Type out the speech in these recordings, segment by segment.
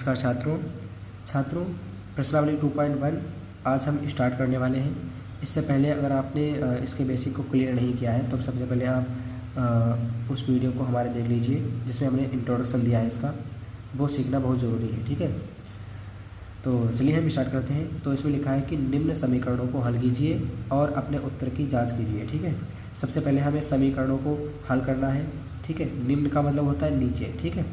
नमस्कार छात्रों प्रश्नावली 2.1 आज हम स्टार्ट करने वाले हैं। इससे पहले अगर आपने इसके बेसिक को क्लियर नहीं किया है तो सबसे पहले आप उस वीडियो को हमारे देख लीजिए जिसमें हमने इंट्रोडक्शन दिया है इसका, वो सीखना बहुत ज़रूरी है। ठीक है, तो चलिए हम स्टार्ट करते हैं। तो इसमें लिखा है कि निम्न समीकरणों को हल कीजिए और अपने उत्तर की जाँच कीजिए। ठीक है, सबसे पहले हमें समीकरणों को हल करना है। ठीक है, निम्न का मतलब होता है नीचे। ठीक है,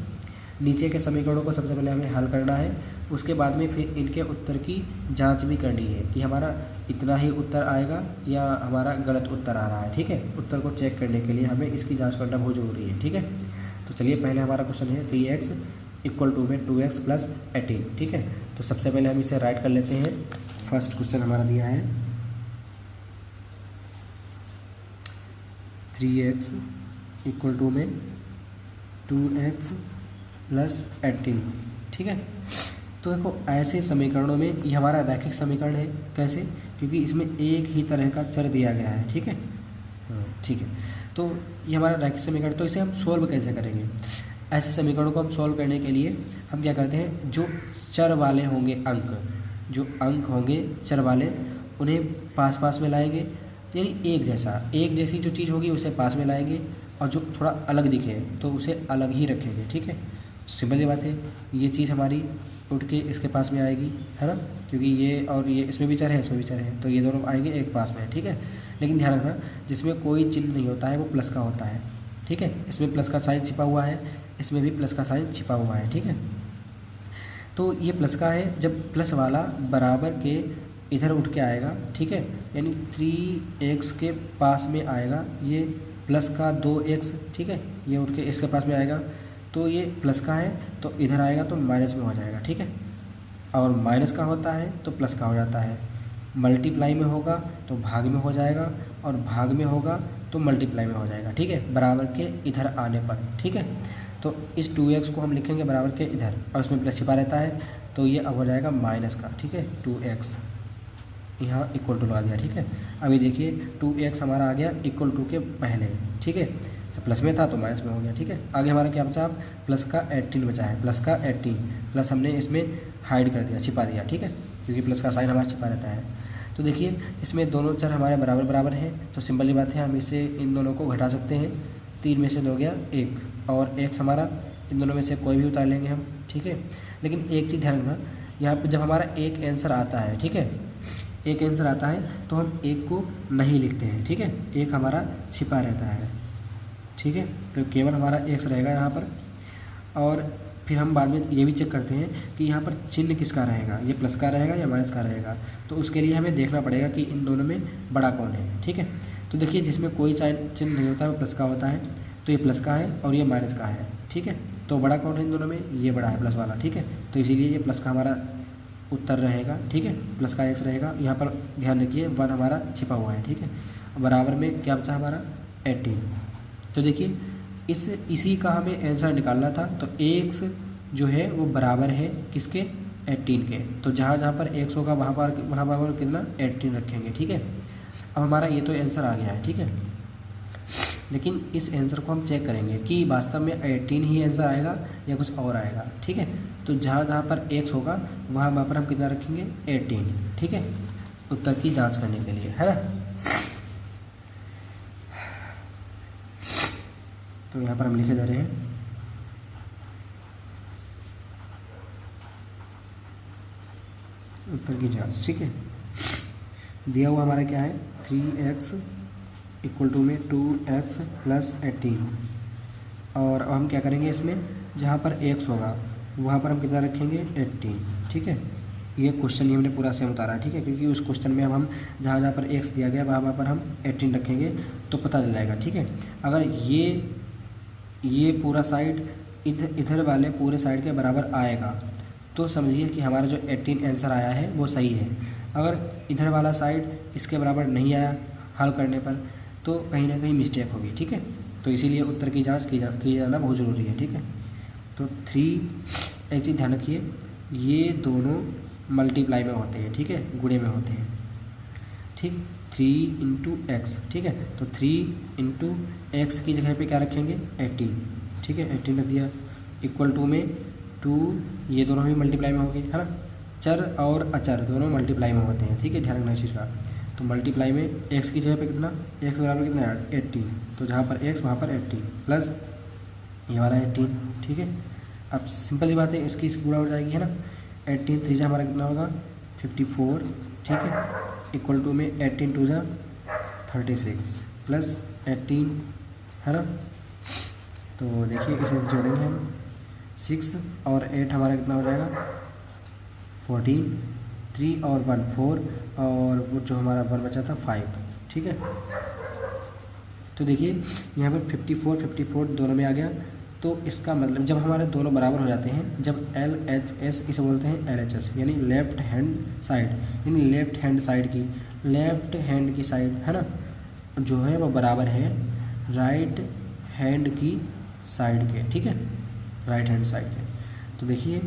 नीचे के समीकरणों को सबसे पहले हमें हल करना है, उसके बाद में फिर इनके उत्तर की जांच भी करनी है कि हमारा इतना ही उत्तर आएगा या हमारा गलत उत्तर आ रहा है। ठीक है, उत्तर को चेक करने के लिए हमें इसकी जांच करना बहुत ज़रूरी है। ठीक है, तो चलिए पहले हमारा क्वेश्चन है 3x इक्वल टू में 2x प्लस 18। ठीक है, तो सबसे पहले हम इसे राइट कर लेते हैं। फर्स्ट क्वेश्चन हमारा दिया है 3x इक्वल टू में 2x प्लस 18। ठीक है, तो देखो ऐसे समीकरणों में ये हमारा रैखिक समीकरण है। कैसे? क्योंकि इसमें एक ही तरह का चर दिया गया है। ठीक है, ठीक है, तो ये हमारा रैखिक समीकरण, तो इसे हम सॉल्व कैसे करेंगे? ऐसे समीकरणों को हम सॉल्व करने के लिए हम क्या करते हैं, जो चर वाले होंगे जो अंक होंगे चर वाले, उन्हें पास पास में लाएंगे, यानी एक जैसी जो चीज़ होगी उसे पास में लाएंगे और जो थोड़ा अलग दिखे तो उसे अलग ही रखेंगे। ठीक है, सिंपल सी बात है। ये चीज़ हमारी उठ के इसके पास में आएगी, है ना, क्योंकि ये और ये इसमें भी चर है इसमें भी चर है, तो ये दोनों आएंगे एक पास में। ठीक है, लेकिन ध्यान रखना जिसमें कोई चिन्ह नहीं होता है वो प्लस का होता है। ठीक है, इसमें प्लस का साइन छिपा हुआ है, इसमें भी प्लस का साइन छिपा हुआ है। ठीक है, तो ये प्लस का है, जब प्लस वाला बराबर के इधर उठ के आएगा। ठीक है, यानी 3x के पास में आएगा, ये प्लस का 2x। ठीक है, ये उठ के इसके पास में आएगा, तो ये प्लस का है तो इधर आएगा तो माइनस में हो जाएगा। ठीक है, और माइनस का होता है तो प्लस का हो जाता है। मल्टीप्लाई में होगा तो भाग में हो जाएगा, और भाग में होगा तो मल्टीप्लाई में हो जाएगा। ठीक है, बराबर के इधर आने पर। ठीक है, तो इस 2x को हम लिखेंगे बराबर के इधर और उसमें प्लस छिपा रहता है, तो ये अब हो जाएगा माइनस का। ठीक है, 2x यहाँ इक्वल टू लगा दिया। ठीक है, अभी देखिए 2x हमारा आ गया इक्वल टू के पहले। ठीक है, जब प्लस में था तो माइनस में हो गया। ठीक है, आगे हमारा क्या बचा, प्लस का 18 बचा है। प्लस का 18 प्लस हमने इसमें हाइड कर दिया, छिपा दिया। ठीक है, क्योंकि प्लस का साइन हमारा छिपा रहता है। तो देखिए इसमें दोनों चर हमारे बराबर बराबर हैं, तो सिंपल ही बात है, हम इसे इन दोनों को घटा सकते हैं। 3 में से 2 गया 1, और x हमारा इन दोनों में से कोई भी उतार लेंगे हम। ठीक है, लेकिन एक चीज़ ध्यान रखना, यहाँ पर जब हमारा एक आंसर आता है, ठीक है, एक आंसर आता है तो हम एक को नहीं लिखते हैं। ठीक है, एक हमारा छिपा रहता है। ठीक है, तो केवल हमारा x रहेगा यहाँ पर, और फिर हम बाद में ये भी चेक करते हैं कि यहाँ पर चिन्ह किसका रहेगा, ये प्लस का रहेगा या माइनस का रहेगा। तो उसके लिए हमें देखना पड़ेगा कि इन दोनों में बड़ा कौन है। ठीक है, तो देखिए जिसमें कोई चिन्ह नहीं होता है वो प्लस का होता है, तो ये प्लस का है और ये माइनस का है। ठीक है, तो बड़ा कौन है इन दोनों में, ये बड़ा है, प्लस वाला। ठीक है, तो इसीलिए ये प्लस का हमारा उत्तर रहेगा। ठीक है, प्लस का x रहेगा। यहाँ पर ध्यान रखिए 1 हमारा छिपा हुआ है। ठीक है, बराबर में क्या बचा हमारा 18। तो देखिए इसी का हमें आंसर निकालना था, तो x जो है वो बराबर है किसके, 18 के। तो जहाँ जहाँ पर x होगा वहाँ पर कितना 18 रखेंगे। ठीक है, अब हमारा ये तो आंसर आ गया है। ठीक है, लेकिन इस आंसर को हम चेक करेंगे कि वास्तव में 18 ही आंसर आएगा या कुछ और आएगा। ठीक है, तो जहाँ जहाँ पर x होगा वहाँ पर हम कितना रखेंगे, 18। ठीक है, उत्तर की जांच करने के लिए, है ना। तो यहाँ पर हम लिखे जा रहे हैं उत्तर की जांच। ठीक है, दिया हुआ हमारा क्या है, 3x इक्वल टू में 2x प्लस 18, और अब हम क्या करेंगे, इसमें जहाँ पर x होगा वहाँ पर हम कितना रखेंगे, 18। ठीक है, ये क्वेश्चन ही हमने पूरा सेम उतारा है। ठीक है, क्योंकि उस क्वेश्चन में हम जहाँ जहाँ पर x दिया गया वहाँ पर हम 18 रखेंगे तो पता चल जाएगा। ठीक है, अगर ये पूरा साइड इधर वाले पूरे साइड के बराबर आएगा तो समझिए कि हमारा जो 18 आंसर आया है वो सही है। अगर इधर वाला साइड इसके बराबर नहीं आया हल करने पर तो कहीं ना कहीं मिस्टेक होगी। ठीक है, तो इसीलिए उत्तर की जांच की जाना बहुत ज़रूरी है। ठीक है, तो 3, एक चीज़ ध्यान रखिए, ये दोनों मल्टीप्लाई में होते हैं। ठीक है, गुणे में होते हैं। ठीक, 3 इंटू एक्स। ठीक है, तो 3 इंटू एक्स की जगह पे क्या रखेंगे, 18। ठीक है, 18 रख दिया, इक्वल टू में 2, ये दोनों भी मल्टीप्लाई में होंगे, है ना। चर और अचर दोनों मल्टीप्लाई में होते हैं, ठीक है, ध्यान रखना इस चीज़ का। तो मल्टीप्लाई में x की जगह पे कितना, x बराबर कितना है 80, तो जहाँ पर x वहाँ पर 80 प्लस ये वाला 18, ठीक है। अब सिंपल सी बात है, इसकी गुणा हो जाएगी, है ना। 18 3 हमारा कितना होगा 54, ठीक है, इक्वल टू में 18 2 36 प्लस 18, है ना। तो देखिए इसे जोड़ेंगे हम, 6 और 8 हमारा कितना हो जाएगा 14, 3 और 1 4, और वो जो हमारा 1 बचा था 5, ठीक है। तो देखिए यहाँ पर 54 54 दोनों में आ गया। तो इसका मतलब जब हमारे दोनों बराबर हो जाते हैं, जब LHS इसे बोलते हैं LHS, यानी लेफ्ट हैंड साइड, यानी लेफ्ट हैंड साइड है ना, जो है वो बराबर है राइट हैंड की साइड के, ठीक है, राइट हैंड साइड के। तो देखिए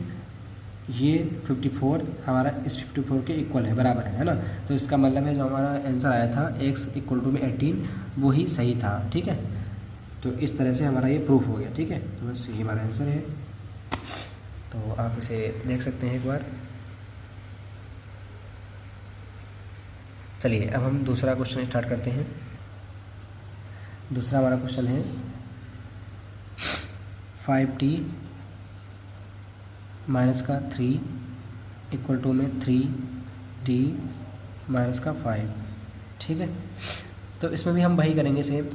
ये 54 हमारा इस 54 के इक्वल है, बराबर है ना। तो इसका मतलब है जो हमारा आंसर आया था x इक्वल टू में 18 वही सही था, ठीक है। तो इस तरह से हमारा ये प्रूफ हो गया, ठीक है। तो बस ये हमारा आंसर है। तो आप इसे देख सकते हैं एक बार। चलिए अब हम दूसरा क्वेश्चन स्टार्ट करते हैं। दूसरा हमारा क्वेश्चन है 5t माइनस का 3 इक्वल टू में 3t माइनस का 5, ठीक है। तो इसमें भी हम वही करेंगे सेम,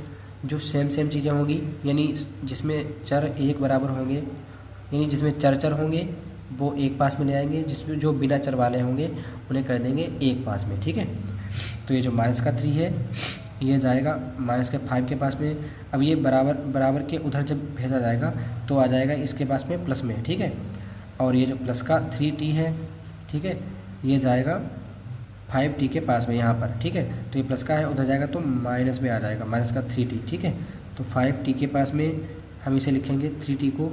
जो सेम चीज़ें होंगी, यानी जिसमें चर एक बराबर होंगे, यानी जिसमें चर होंगे वो एक पास में ले आएंगे, जिसमें जो बिना चर वाले होंगे उन्हें कर देंगे एक पास में, ठीक है। तो ये जो माइनस का 3 है ये जाएगा माइनस के 5 के पास में। अब ये बराबर के उधर जब भेजा जाएगा तो आ जाएगा इसके पास में प्लस में, ठीक है। और ये जो प्लस का 3t है, ठीक है, ये जाएगा 5t के पास में यहाँ पर, ठीक है। तो ये प्लस का है, उधर जाएगा तो माइनस में आ जाएगा, माइनस का 3t, ठीक है। तो 5t के पास में हम इसे लिखेंगे 3t को,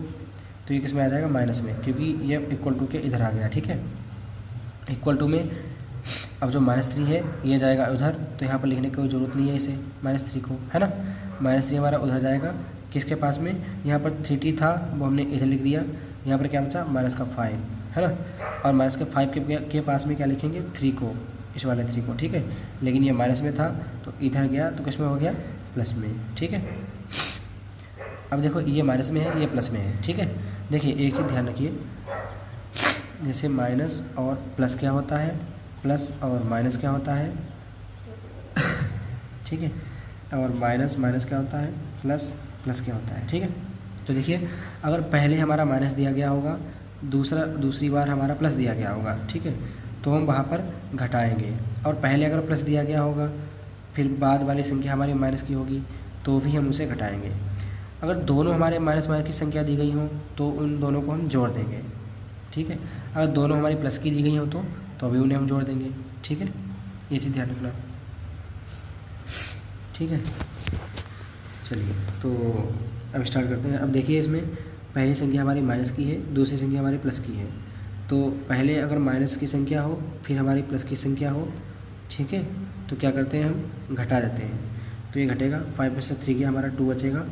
तो ये किस में आ जाएगा माइनस में, क्योंकि ये इक्वल टू के इधर आ गया, ठीक है। इक्वल टू में अब जो -3 है ये जाएगा उधर, तो यहाँ पर लिखने की कोई ज़रूरत नहीं है इसे -3 को, है ना। -3 हमारा उधर जाएगा किसके पास में, यहाँ पर 3t था वो हमने इधर लिख दिया, यहाँ पर क्या बचा -5, है ना। और माइनस के 5 के पास में क्या लिखेंगे 3 को, इस वाले 3 को, ठीक है। लेकिन ये माइनस में था तो इधर गया तो किस में हो गया प्लस में, ठीक है। अब देखो ये माइनस में है ये प्लस में है, ठीक है। देखिए एक चीज़ ध्यान रखिए, जैसे माइनस और प्लस क्या होता है, प्लस और माइनस क्या होता है, ठीक है। और माइनस क्या होता है, प्लस क्या होता है, ठीक है। तो देखिए अगर पहले हमारा माइनस दिया गया होगा, दूसरी बार हमारा प्लस दिया गया होगा, ठीक है, तो हम वहाँ पर घटाएंगे। और पहले अगर प्लस दिया गया होगा फिर बाद वाली संख्या हमारी माइनस की होगी तो भी हम उसे घटाएंगे। अगर दोनों हमारे माइनस की संख्या दी गई हो तो उन दोनों को हम जोड़ देंगे, ठीक है। अगर दोनों हमारी प्लस की दी गई हो तो अभी उन्हें हम जोड़ देंगे, ठीक है। ये चीज़ ध्यान रखना, ठीक है। चलिए तो अब स्टार्ट करते हैं। अब देखिए इसमें पहली संख्या हमारी माइनस की है, दूसरी संख्या हमारी प्लस की है। तो पहले अगर माइनस की संख्या हो फिर हमारी प्लस की संख्या हो, ठीक है, तो क्या करते हैं हम घटा देते हैं। तो ये घटेगा 5 में से 3 गया हमारा 2 बचेगा,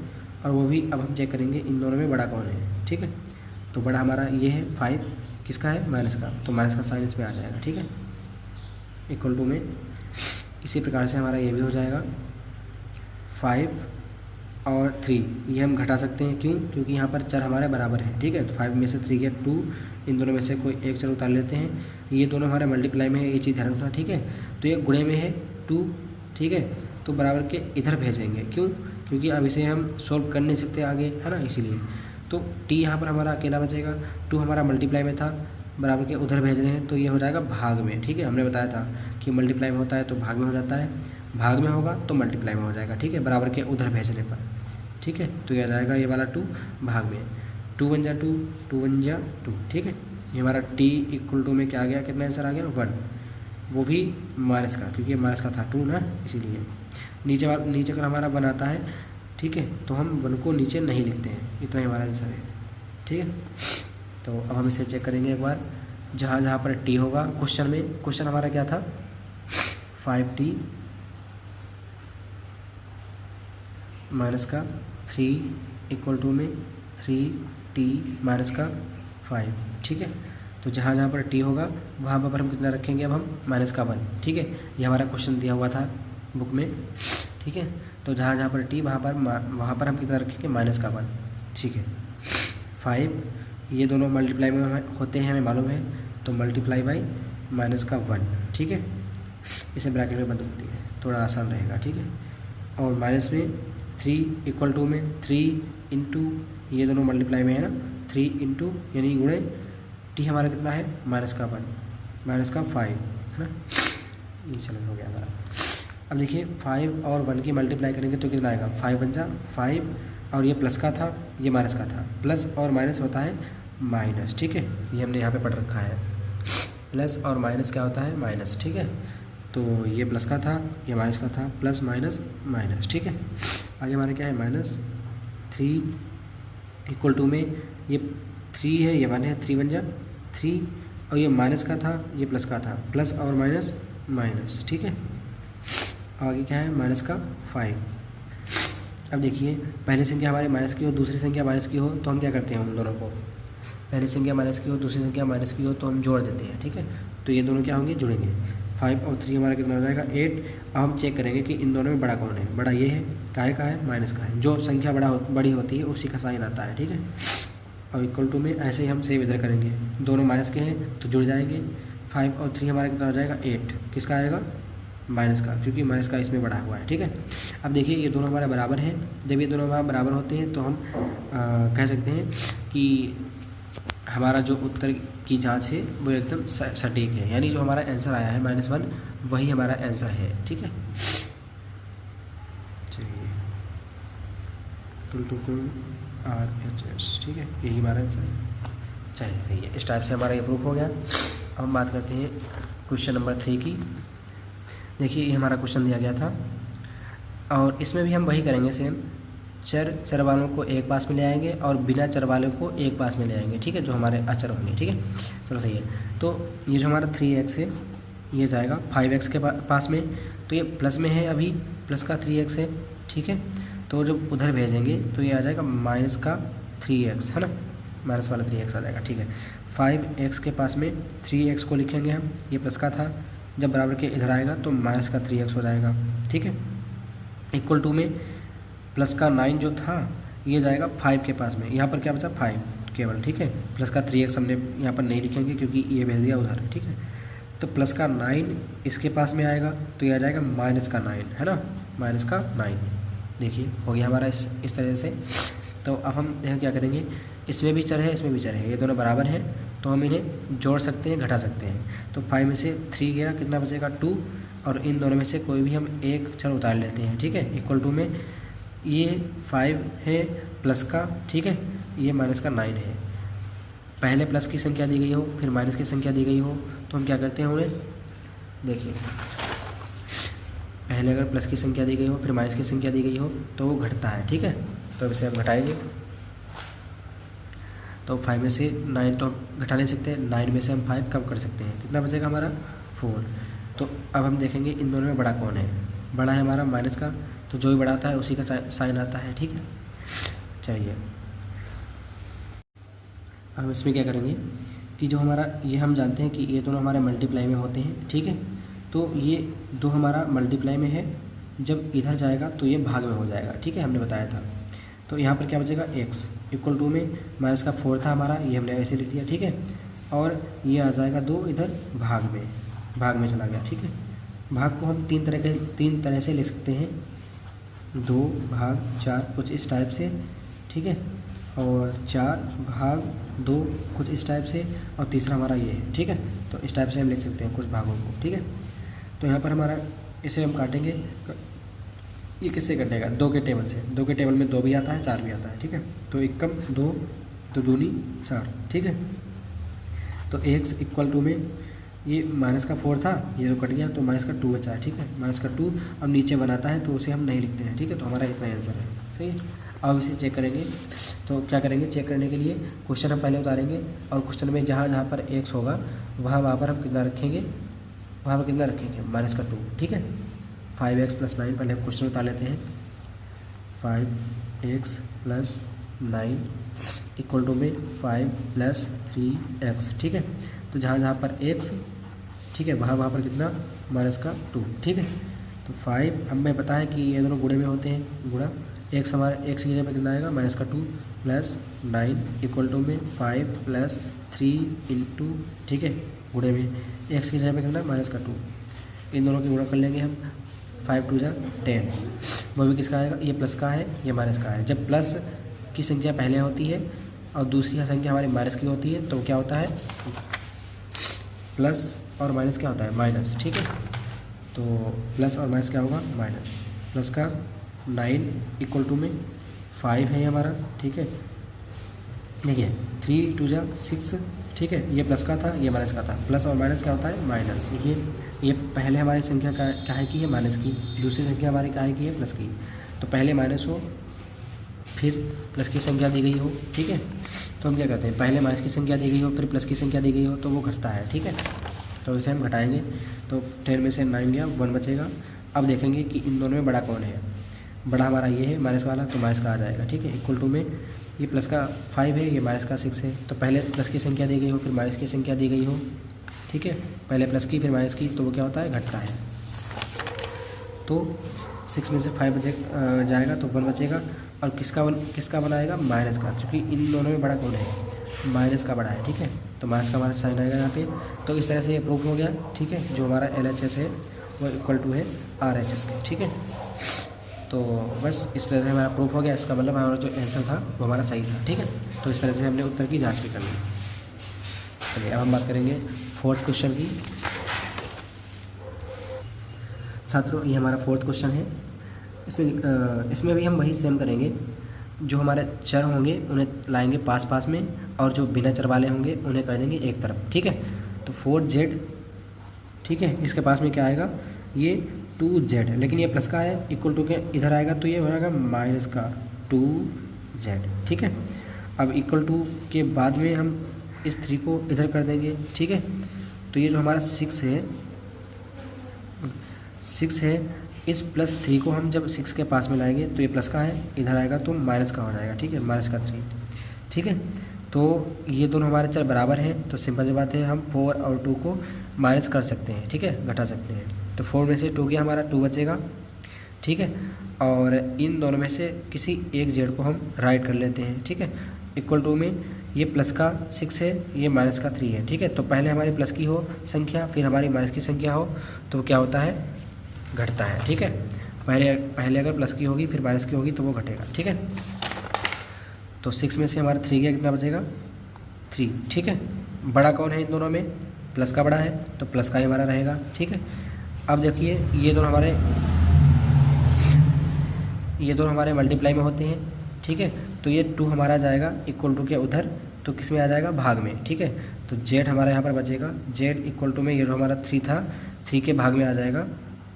और वो भी अब हम चेक करेंगे इन दोनों में बड़ा कौन है, ठीक है। तो बड़ा हमारा ये है 5, किसका है माइनस का, तो माइनस का साइन इस पे आ जाएगा, ठीक है, इक्वल टू में। इसी प्रकार से हमारा ये भी हो जाएगा 5 और 3, ये हम घटा सकते हैं, क्यों, क्योंकि यहाँ पर चर हमारे बराबर हैं, ठीक है। तो 5 में से 3 गया 2, इन दोनों में से कोई एक चर उतार लेते हैं। ये दोनों हमारे मल्टीप्लाई में है, ये चीज़ ध्यान रखना, ठीक है। तो ये गुणे में है 2, ठीक है, तो बराबर के इधर भेजेंगे, क्यों, क्योंकि अब इसे हम सोल्व कर नहीं सकते आगे, है ना, इसीलिए। तो t यहाँ पर हमारा अकेला बचेगा, 2 हमारा मल्टीप्लाई में था, बराबर के उधर भेज रहे हैं, तो ये हो जाएगा भाग में, ठीक है। हमने बताया था कि मल्टीप्लाई में होता है तो भाग में हो जाता है, भाग में होगा तो मल्टीप्लाई में हो जाएगा, ठीक है, बराबर के उधर भेजने पर, ठीक है। तो ये आ जाएगा ये वाला 2 भाग में, 2 1 जा 2, 2 1 जा 2, ठीक है। ये हमारा t इक्वल टू में क्या आ गया, कितना आंसर आ गया 1, वो भी माइनस का, क्योंकि माइनस का था 2 ना, इसीलिए। नीचे अगर हमारा 1 आता है, ठीक है, तो हम 1 को नीचे नहीं लिखते हैं, इतना ही हमारा आंसर है, ठीक है। तो अब हम इसे चेक करेंगे एक बार, जहाँ पर t होगा क्वेश्चन में, क्वेश्चन हमारा क्या था 5t माइनस का 3 इक्वल टू में 3t माइनस का 5, ठीक है। तो जहाँ जहाँ पर टी होगा वहाँ पर हम कितना रखेंगे, अब हम -1, ठीक है। ये हमारा क्वेश्चन दिया हुआ था बुक में, ठीक है। तो जहाँ जहाँ पर टी वहाँ पर हम कितना रखेंगे, -1, ठीक है। 5 ये दोनों मल्टीप्लाई में होते हैं हमें मालूम है, तो मल्टीप्लाई बाई -1, ठीक है। इसे ब्रैकेट में बंद होती है, थोड़ा आसान रहेगा, ठीक है। और माइनस में 3 इक्वल टू में 3 इंटू ये दोनों मल्टीप्लाई में है ना, 3 इंटू यानी गुणे टी हमारा कितना है, -5 है ना। ये चलो हो गया हमारा। अब देखिए 5 और 1 की मल्टीप्लाई करेंगे तो कितना आएगा, 5 × 5 और ये प्लस का था, ये माइनस का था। प्लस और माइनस होता है माइनस, ठीक है। ये हमने यहाँ पे पढ़ रखा है, प्लस और माइनस क्या होता है, माइनस, ठीक है। तो ये प्लस का था, ये माइनस का था, प्लस माइनस माइनस, ठीक है। आगे हमारे क्या है, -3 इक्वल टू में ये 3 है, ये 1 है, 3 × 3 और ये माइनस का था, ये प्लस का था, प्लस और माइनस माइनस, ठीक है। आगे क्या है, -5। अब देखिए पहली संख्या हमारी माइनस की हो, दूसरी संख्या माइनस की हो, तो हम क्या करते हैं, उन दोनों को, पहली संख्या माइनस की हो, दूसरी संख्या माइनस की हो, तो हम जोड़ देते हैं, ठीक है। तो ये दोनों क्या होंगे, जुड़ेंगे। 5 और 3 हमारा कितना हो जाएगा, 8। अब हम चेक करेंगे कि इन दोनों में बड़ा कौन है। बड़ा ये है, काहे का है, माइनस का है। जो संख्या बड़ी होती है उसी का साइन आता है, ठीक है। और इक्वल टू में ऐसे ही हम सेम इधर करेंगे, दोनों माइनस के हैं तो जुड़ जाएंगे। 5 और 3 हमारा कितना हो जाएगा, 8। किसका आएगा, माइनस का, क्योंकि माइनस का इसमें बढ़ा हुआ है, ठीक है। अब देखिए ये दोनों हमारे बराबर हैं। जब ये दोनों हमारे बराबर होते हैं तो हम कह सकते हैं कि हमारा जो उत्तर की जांच है वो एकदम सटीक है, यानी जो हमारा आंसर आया है -1 वही हमारा आंसर है, ठीक है। चलिए RHS, ठीक है, यही हमारा आंसर है। चलिए सही है, इस टाइप से हमारा ये प्रूफ हो गया। अब हम बात करते हैं क्वेश्चन नंबर 3 की। देखिए ये हमारा क्वेश्चन दिया गया था और इसमें भी हम वही करेंगे सेम, चर वालों को एक पास में ले आएंगे और बिना चर वालों को एक पास में ले आएंगे, ठीक है, जो हमारे अचर होंगे, ठीक है। चलो सही है। तो ये जो हमारा 3x है ये जाएगा 5x के पास में, तो ये प्लस में है, अभी प्लस का 3x है, ठीक है। तो जब उधर भेजेंगे तो ये आ जाएगा माइनस का 3x, है ना, माइनस वाला 3x आ जाएगा, ठीक है। 5x के पास में 3x को लिखेंगे हम, ये प्लस का था, जब बराबर के इधर आएगा तो माइनस का 3x हो जाएगा, ठीक है। इक्वल टू में प्लस का 9 जो था ये जाएगा 5 के पास में, यहाँ पर क्या बचा 5 केवल, ठीक है। प्लस का 3x हमने यहाँ पर नहीं लिखेंगे क्योंकि ये भेज दिया उधर, ठीक है। तो प्लस का 9 इसके पास में आएगा तो ये आ जाएगा माइनस का 9, है ना, माइनस का 9। देखिए हो गया हमारा इस तरह से। तो अब हम देखिए क्या करेंगे, इसमें भी चर है, इसमें भी चर है, ये दोनों बराबर हैं तो हम इन्हें जोड़ सकते हैं, घटा सकते हैं। तो 5 में से 3 गया, कितना बचेगा 2, और इन दोनों में से कोई भी हम एक चर उतार लेते हैं, ठीक है। इक्वल टू में ये 5 है प्लस का, ठीक है, ये माइनस का 9 है। पहले प्लस की संख्या दी गई हो फिर माइनस की संख्या दी गई हो तो हम क्या करते हैं उन्हें, देखिए पहले अगर प्लस की संख्या दी गई हो फिर माइनस की संख्या दी गई हो तो वो घटता है, ठीक है। तो इसे हम घटाएंगे, तो 5 में से 9 तो हम घटा नहीं सकते, 9 में से हम 5 कम कर सकते हैं, कितना बचेगा हमारा 4। तो अब हम देखेंगे इन दोनों में बड़ा कौन है, बड़ा है हमारा माइनस का, तो जो भी बड़ा आता है उसी का साइन आता है, ठीक है। चलिए अब इसमें क्या करेंगे कि जो हमारा ये हम जानते हैं कि ये दोनों हमारे मल्टीप्लाई में होते हैं, ठीक है। तो ये दो हमारा मल्टीप्लाई में है, जब इधर जाएगा तो ये भाग में हो जाएगा, ठीक है, हमने बताया था। तो यहाँ पर क्या बचेगा x इक्वल टू में माइनस का 4 था हमारा, ये हमने ऐसे लिख दिया, ठीक है। और ये आ जाएगा 2 इधर भाग में चला गया, ठीक है। भाग को हम तीन तरह से लिख सकते हैं, 2/4 कुछ इस टाइप से, ठीक है, और 4/2 कुछ इस टाइप से, और तीसरा हमारा ये है, ठीक है। तो इस टाइप से हम लिख सकते हैं कुछ भागों को, ठीक है। तो यहाँ पर हमारा इसे हम काटेंगे, ये किससे कटेगा, 2 के टेबल से, 2 के टेबल में 2 भी आता है 4 भी आता है, ठीक है। तो 1 कम 2 तो 2 दूनी 4, ठीक है। तो x इक्वल टू में ये माइनस का 4 था, ये जो कट गया तो माइनस का 2 बचा है, ठीक है, माइनस का 2। अब नीचे बनाता है तो उसे हम नहीं लिखते हैं, ठीक है। तो हमारा इतना आंसर है, सही है। अब इसे चेक करेंगे, तो क्या करेंगे, चेक करने के लिए क्वेश्चन हम पहले उतारेंगे और क्वेश्चन में जहाँ पर x होगा वहाँ पर हम कितना रखेंगे, वहाँ पर कितना रखेंगे माइनस का 2, ठीक है। 5x + 9 पहले हम क्वेश्चन उतार लेते हैं, 5x + 9 इक्वल टू में 5 + 3x, ठीक है। तो जहाँ जहाँ पर x, ठीक है, वहाँ पर कितना -2, ठीक है। तो 5 हमें पता है कि ये दोनों गुणे में होते हैं, गुणा x हमारे x की जगह पर कितना आएगा -2 + 9 इक्वल टू में 5 + 3 इंटू, ठीक है, गुणे में x की जगह पर कितना -2, इन दोनों की गुणा कर लेंगे हम, 5 × 2 = 10। वो भी किसका आएगा, ये प्लस का है, ये माइनस का है। जब प्लस की संख्या पहले होती है और दूसरी संख्या हमारी माइनस की होती है तो क्या होता है, प्लस और माइनस क्या होता है, माइनस, ठीक है। तो प्लस और माइनस क्या होगा, माइनस। प्लस का 9 इक्वल टू में 5 है हमारा, ठीक है। देखिए 3 × 2 = 6, ठीक है, ये प्लस का था, ये माइनस का था। प्लस और माइनस क्या होता है, माइनस। ये पहले हमारी संख्या क्या है कि है, माइनस की, दूसरी संख्या हमारी क्या है कि है, प्लस की। तो पहले माइनस हो फिर प्लस की संख्या दी गई हो, ठीक है। तो हम क्या कहते हैं, पहले माइनस की संख्या दी गई हो फिर प्लस की संख्या दी गई हो तो वो घटता है, ठीक है। तो इसे हम घटाएंगे, तो 10 में से 9 गया, 1 बचेगा। अब देखेंगे कि इन दोनों में बड़ा कौन है। बड़ा हमारा ये है माइनस वाला, तो माइनस का आ जाएगा, ठीक है। इक्वल टू में ये प्लस का 5 है, ये माइनस का 6 है। तो पहले प्लस की संख्या दी गई हो फिर माइनस की संख्या दी गई हो, ठीक है, पहले प्लस की फिर माइनस की, तो वो क्या होता है, घटता है। तो 6 में से 5 जाएगा तो 1 बचेगा। और किसका बनाएगा, माइनस का, क्योंकि इन दोनों में बड़ा कौन है, माइनस का बड़ा है, ठीक है। तो माइनस का हमारा साइन आएगा यहाँ पे। तो इस तरह से ये प्रूफ हो गया, ठीक है। जो हमारा LHS है वो इक्वल टू है RHS के, ठीक है। तो बस इस तरह से हमारा प्रूफ हो गया। इसका मतलब हमारा जो आंसर था वो हमारा सही था, ठीक है। तो इस तरह से हमने उत्तर की जाँच भी कर ली। चलिए अब हम बात करेंगे 4th क्वेश्चन की। छात्रों ये हमारा 4th क्वेश्चन है। इसमें भी हम वही सेम करेंगे। जो हमारे चर होंगे उन्हें लाएंगे पास पास में, और जो बिना चर वाले होंगे उन्हें कर देंगे एक तरफ, ठीक है। तो 4z, ठीक है, इसके पास में क्या आएगा, ये 2z, लेकिन ये प्लस का है, इक्वल टू के इधर आएगा तो ये हो जाएगा माइनस का 2z, ठीक है। अब इक्वल टू के बाद में हम इस 3 को इधर कर देंगे, ठीक है। तो ये जो हमारा 6 है, इस +3 को हम जब 6 के पास में लाएंगे तो ये प्लस का है, इधर आएगा तो माइनस का हो जाएगा, ठीक है, माइनस का 3, ठीक है। तो ये दोनों हमारे चर बराबर हैं, तो सिंपल सी बात है, हम 4 और 2 को माइनस कर सकते हैं, ठीक है, घटा सकते हैं। तो 4 में से 2 गया हमारा, 2 बचेगा, ठीक है। और इन दोनों में से किसी एक z को हम राइट कर लेते हैं, ठीक है। इक्वल टू में ये प्लस का 6 है, ये माइनस का 3 है, ठीक है। तो पहले हमारी प्लस की हो संख्या फिर हमारी माइनस की संख्या हो तो क्या होता है, घटता है, ठीक है। पहले अगर प्लस की होगी फिर माइनस की होगी तो वो घटेगा, ठीक है। तो 6 में से हमारा 3 गया, कितना बचेगा, 3, ठीक है। बड़ा कौन है इन दोनों में, प्लस का बड़ा है तो प्लस का ही हमारा रहेगा, ठीक है। अब देखिए ये दोनों हमारे मल्टीप्लाई में होते हैं, ठीक है। तो ये 2 हमारा जाएगा इक्वल टू के उधर, तो किस में आ जाएगा, भाग में, ठीक है। तो z हमारा यहाँ पर बचेगा, z इक्वल टू में ये जो हमारा 3 था, 3 के भाग में आ जाएगा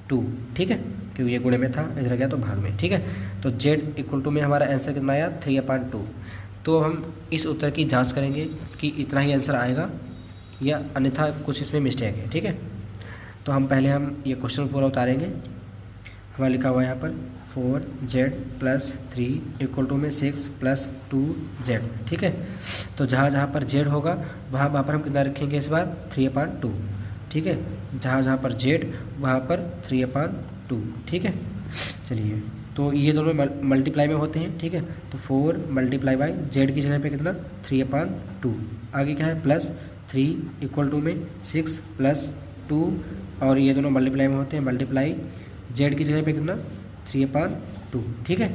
2, ठीक है, क्योंकि ये गुणे में था, इधर गया तो भाग में, ठीक है। तो z इक्वल टू में हमारा आंसर कितना आया, 3/2। तो हम इस उत्तर की जांच करेंगे कि इतना ही आंसर आएगा या अन्यथा कुछ इसमें मिस्टेक है, ठीक है। तो हम ये क्वेश्चन पूरा उतारेंगे। हमारा लिखा हुआ है यहाँ पर 4z + 3 इक्वल टू में 6 + 2z, ठीक है। तो जहाँ जहाँ पर z होगा वहाँ पर हम कितना रखेंगे इस बार, 3/2, ठीक है। जहाँ पर z वहाँ पर 3/2, ठीक है। चलिए तो ये दोनों मल्टीप्लाई में होते हैं, ठीक है। तो 4 × z की जगह पे कितना, 3/2। आगे क्या है, +3 इक्वल टू में 6 + 2, और ये दोनों मल्टीप्लाई में होते हैं, मल्टीप्लाई z की जगह पे कितना, 3/2, ठीक है।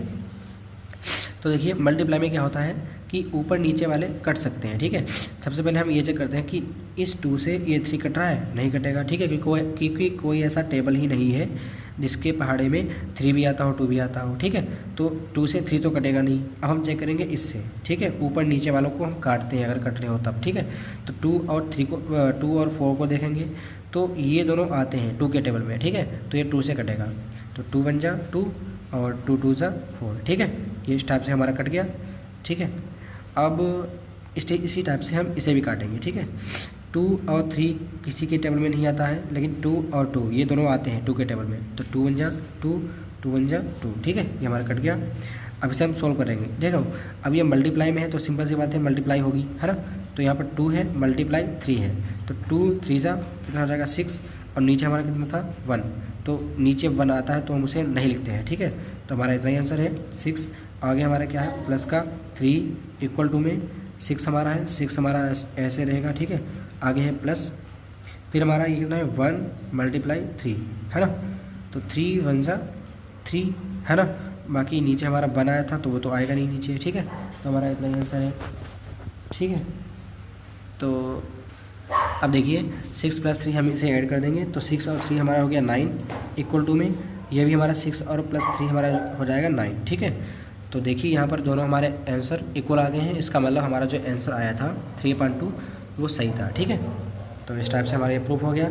तो देखिए मल्टीप्लाई में क्या होता है कि ऊपर नीचे वाले कट सकते हैं, ठीक है। सबसे पहले हम ये चेक करते हैं कि इस 2 से ये 3 कट रहा है, नहीं कटेगा, ठीक है, क्योंकि कोई ऐसा टेबल ही नहीं है जिसके पहाड़े में 3 भी आता हो 2 भी आता हो, ठीक है। तो 2 से 3 तो कटेगा नहीं। अब हम चेक करेंगे इससे, ठीक है, ऊपर नीचे वालों को हम काटते हैं अगर कट रहे हो तब, ठीक है। तो 2 और 4 को देखेंगे तो ये दोनों आते हैं 2 के टेबल में, ठीक है। तो ये 2 से कटेगा, तो 2 × 1 = 2 और 2 × 2 = 4, ठीक है। ये इस टाइप से हमारा कट गया, ठीक है। अब इसी टाइप से हम इसे भी काटेंगे, ठीक है। 2 और 3 किसी के टेबल में नहीं आता है, लेकिन 2 और 2 ये दोनों आते हैं 2 के टेबल में, तो 2 × 1 = 2, 2 × 1 = 2, ठीक है, ये हमारा कट गया। अब इसे हम सोल्व करेंगे। देखो अब ये मल्टीप्लाई में है तो सिंपल सी बात है मल्टीप्लाई होगी, है ना। तो यहाँ पर 2 है मल्टीप्लाई 3 है, तो 2 3 जा कितना हो जाएगा 6, और नीचे हमारा कितना था 1, तो नीचे 1 आता है तो हम उसे नहीं लिखते हैं, ठीक है। तो हमारा इतना ही आंसर है 6। आगे हमारा क्या है प्लस का 3 इक्वल टू में 6 हमारा है, 6 हमारा ऐसे रहेगा, ठीक है। आगे है प्लस, फिर हमारा ये कितना है 1 मल्टीप्लाई 3, है ना। तो 3 1 जा 3, है ना। बाकी नीचे हमारा 1 आया था तो वो तो आएगा नहीं नीचे, ठीक है। तो हमारा इतना ही आंसर है, ठीक है। तो अब देखिए 6 + 3 हम इसे ऐड कर देंगे तो 6 और 3 हमारा हो गया 9 इक्वल टू में ये भी हमारा 6 और प्लस 3 हमारा हो जाएगा 9, ठीक है। तो देखिए यहाँ पर दोनों हमारे आंसर इक्वल आ गए हैं, इसका मतलब हमारा जो आंसर आया था 3.2 वो सही था, ठीक है। तो इस टाइप से हमारा ये प्रूफ हो गया।